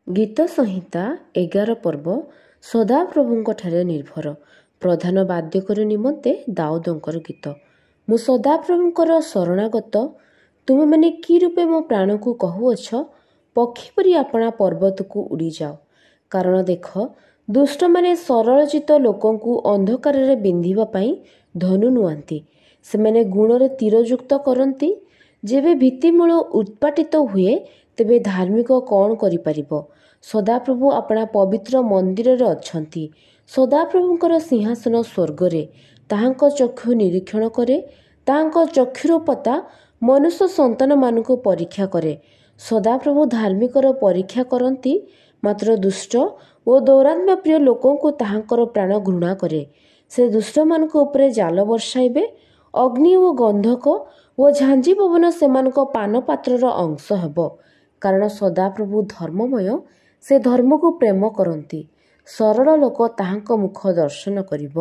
ଗୀତ ସଂହିତା 11 ପର୍ବ ସଦାପ୍ରଭୁଙ୍କଠାରେ ନିର୍ଭର। ପ୍ରଧାନ ବାଦ୍ୟକର ନିମନ୍ତେ ଦାଉଦଙ୍କର ଗୀତ। ମୁଁ ସଦାପ୍ରଭୁଙ୍କର ଶରଣାଗତ, ତୁମେମାନେ କି ରୂପେ ମୋ ପ୍ରାଣକୁ କହୁଅଛ, ପକ୍ଷୀ ପରି ଆପଣା ପର୍ବତକୁ ଉଡ଼ିଯାଅ। କାରଣ ଦେଖ, ଦୁଷ୍ଟମାନେ ସରଳଚିତ ଲୋକଙ୍କୁ ଅନ୍ଧକାରରେ ବିନ୍ଧିବା ପାଇଁ ଧନୁ ନୁଆନ୍ତି। ସେମାନେ ଗୁଣରେ ତୀରଯୁକ୍ତ କରନ୍ତି। ଯେବେ ଭିତ୍ତିମୂଳ ଉତ୍ପାଟିତ ହୁଏ, ତେବେ ଧାର୍ମିକ କ'ଣ କରିପାରିବ? ସଦାପ୍ରଭୁ ଆପଣା ପବିତ୍ର ମନ୍ଦିରରେ ଅଛନ୍ତି। ସଦାପ୍ରଭୁଙ୍କର ସିଂହାସନ ସ୍ୱର୍ଗରେ। ତାହାଙ୍କ ଚକ୍ଷୁ ନିରୀକ୍ଷଣ କରେ। ତାହାଙ୍କ ଚକ୍ଷୁରୂପତା ମନୁଷ୍ୟ ସନ୍ତାନମାନଙ୍କୁ ପରୀକ୍ଷା କରେ। ସଦାପ୍ରଭୁ ଧାର୍ମିକର ପରୀକ୍ଷା କରନ୍ତି, ମାତ୍ର ଦୁଷ୍ଟ ଓ ଦୌରାତ୍ମ୍ୟପ୍ରିୟ ଲୋକଙ୍କୁ ତାହାଙ୍କର ପ୍ରାଣ ଘୃଣା କରେ। ସେ ଦୁଷ୍ଟମାନଙ୍କ ଉପରେ ଜାଲ ବର୍ଷାଇବେ। ଅଗ୍ନି ଓ ଗନ୍ଧକ ଓ ଝାଞ୍ଜି ପବନ ସେମାନଙ୍କ ପାନପାତ୍ରର ଅଂଶ ହେବ। କାରଣ ସଦାପ୍ରଭୁ ଧର୍ମମୟ, ସେ ଧର୍ମକୁ ପ୍ରେମ କରନ୍ତି। ସରଳ ଲୋକ ତାହାଙ୍କ ମୁଖ ଦର୍ଶନ କରିବ।